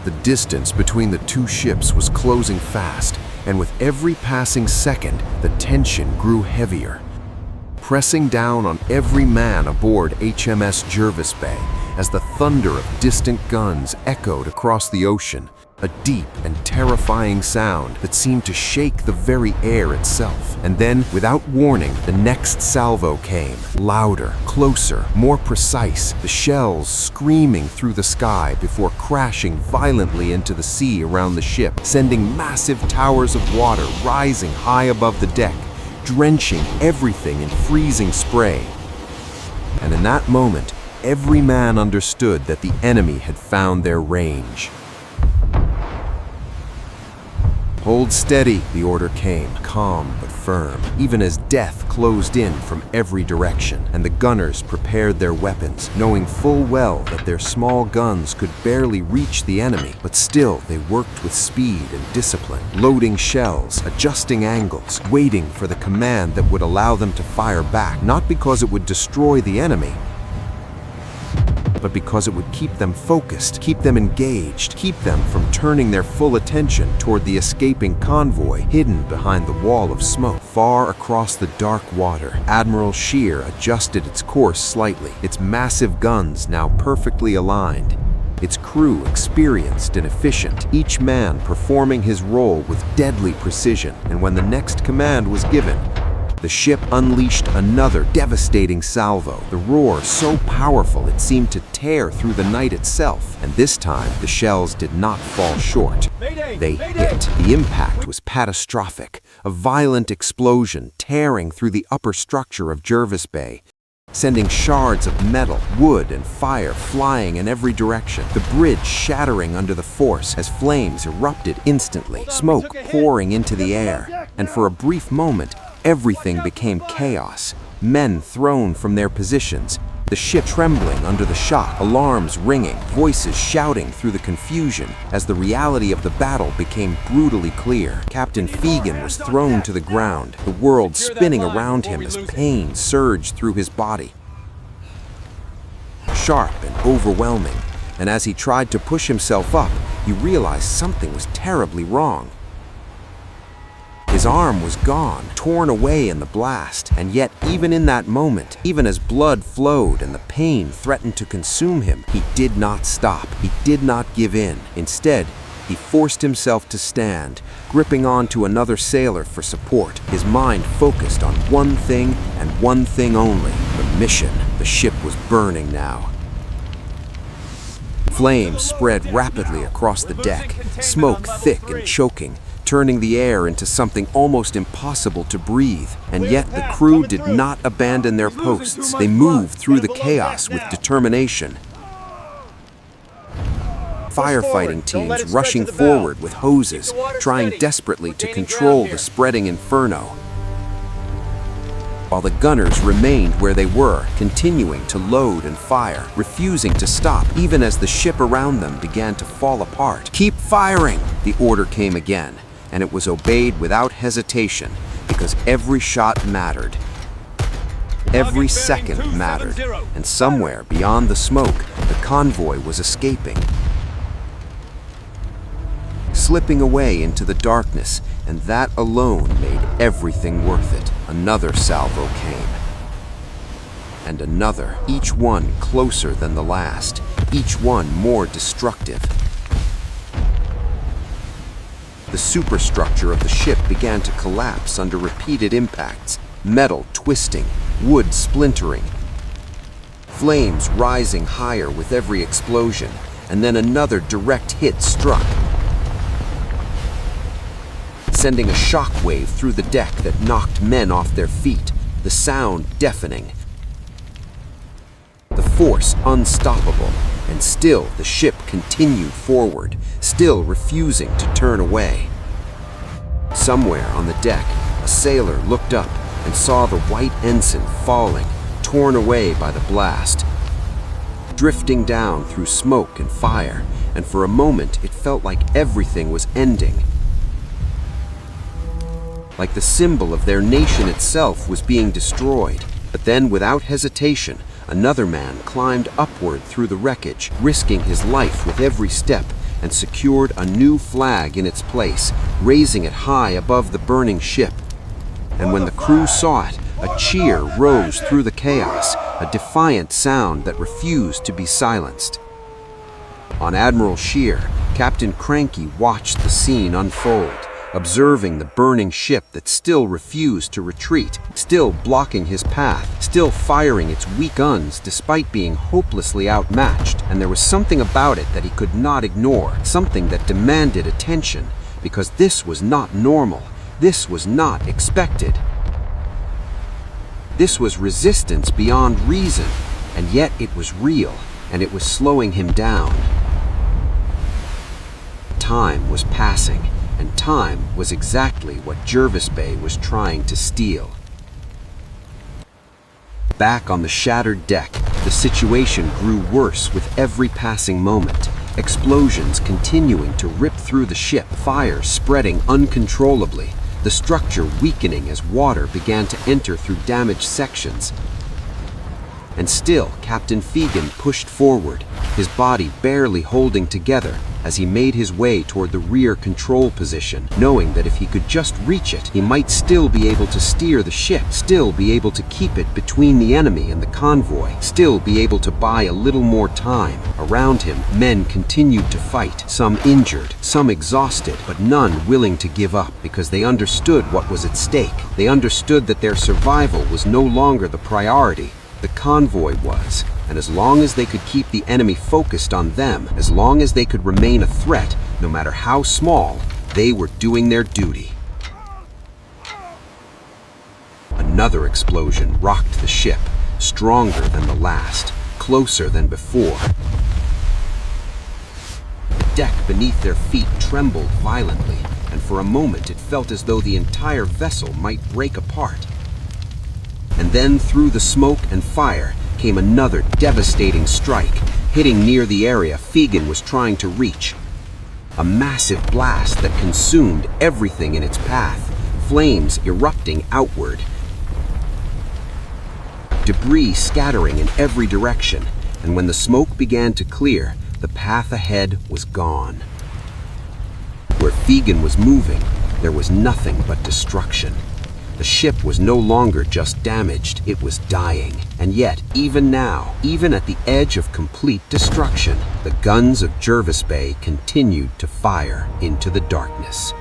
The distance between the two ships was closing fast, and with every passing second, the tension grew heavier, pressing down on every man aboard HMS Jervis Bay as the thunder of distant guns echoed across the ocean, a deep and terrifying sound that seemed to shake the very air itself. And then, without warning, the next salvo came, louder, closer, more precise, the shells screaming through the sky before crashing violently into the sea around the ship, sending massive towers of water rising high above the deck, drenching everything in freezing spray. And in that moment, every man understood that the enemy had found their range. "Hold steady," the order came, calm but firm, even as death closed in from every direction, and the gunners prepared their weapons, knowing full well that their small guns could barely reach the enemy, but still they worked with speed and discipline, loading shells, adjusting angles, waiting for the command that would allow them to fire back, not because it would destroy the enemy, but because it would keep them focused, keep them engaged, keep them from turning their full attention toward the escaping convoy hidden behind the wall of smoke. Far across the dark water, Admiral Scheer adjusted its course slightly, its massive guns now perfectly aligned, its crew experienced and efficient, each man performing his role with deadly precision. And when the next command was given, the ship unleashed another devastating salvo, the roar so powerful it seemed to tear through the night itself. And this time, the shells did not fall short. They hit. The impact was catastrophic, a violent explosion tearing through the upper structure of Jervis Bay, sending shards of metal, wood, and fire flying in every direction. The bridge shattering under the force as flames erupted instantly, smoke pouring into the air, and for a brief moment, everything became chaos. Men thrown from their positions, the ship trembling under the shock, alarms ringing, voices shouting through the confusion as the reality of the battle became brutally clear. Captain Fegen was thrown to the ground, the world spinning around him as pain surged through his body, sharp and overwhelming. And as he tried to push himself up, he realized something was terribly wrong. His arm was gone, torn away in the blast, and yet even in that moment, even as blood flowed and the pain threatened to consume him, he did not stop. He did not give in. Instead, he forced himself to stand, gripping on to another sailor for support, his mind focused on one thing and one thing only, the mission. The ship was burning now. Flames spread rapidly across the deck, smoke thick and choking, turning the air into something almost impossible to breathe. And yet the crew did not abandon their posts. They moved through the chaos with determination. Firefighting teams rushing forward with hoses, trying desperately to control the spreading inferno, while the gunners remained where they were, continuing to load and fire, refusing to stop, even as the ship around them began to fall apart. "Keep firing!" the order came again, and it was obeyed without hesitation, because every shot mattered. Every second mattered, and somewhere beyond the smoke, the convoy was escaping, slipping away into the darkness, and that alone made everything worth it. Another salvo came, and another, each one closer than the last, each one more destructive. The superstructure of the ship began to collapse under repeated impacts, metal twisting, wood splintering, flames rising higher with every explosion, and then another direct hit struck, sending a shockwave through the deck that knocked men off their feet, the sound deafening, the force unstoppable, and still the ship continued forward, still refusing to turn away. Somewhere on the deck, a sailor looked up and saw the white ensign falling, torn away by the blast, drifting down through smoke and fire, and for a moment it felt like everything was ending. Like the symbol of their nation itself was being destroyed. But then, without hesitation, another man climbed upward through the wreckage, risking his life with every step, and secured a new flag in its place, raising it high above the burning ship. And when the crew saw it, a cheer rose through the chaos, a defiant sound that refused to be silenced. On Admiral Scheer, Captain Cranky watched the scene unfold, observing the burning ship that still refused to retreat, still blocking his path, still firing its weak guns despite being hopelessly outmatched. And there was something about it that he could not ignore, something that demanded attention, because this was not normal, this was not expected. This was resistance beyond reason, and yet it was real, and it was slowing him down. Time was passing, and time was exactly what Jervis Bay was trying to steal. Back on the shattered deck, the situation grew worse with every passing moment. Explosions continuing to rip through the ship, fire spreading uncontrollably, the structure weakening as water began to enter through damaged sections. And still, Captain Fegen pushed forward, his body barely holding together as he made his way toward the rear control position, knowing that if he could just reach it, he might still be able to steer the ship, still be able to keep it between the enemy and the convoy, still be able to buy a little more time. Around him, men continued to fight, some injured, some exhausted, but none willing to give up because they understood what was at stake. They understood that their survival was no longer the priority. The convoy was, and as long as they could keep the enemy focused on them, as long as they could remain a threat, no matter how small, they were doing their duty. Another explosion rocked the ship, stronger than the last, closer than before. The deck beneath their feet trembled violently, and for a moment it felt as though the entire vessel might break apart. And then through the smoke and fire came another devastating strike, hitting near the area Fegen was trying to reach. A massive blast that consumed everything in its path, flames erupting outward, debris scattering in every direction, and when the smoke began to clear, the path ahead was gone. Where Fegen was moving, there was nothing but destruction. The ship was no longer just damaged, it was dying. And yet, even now, even at the edge of complete destruction, the guns of Jervis Bay continued to fire into the darkness.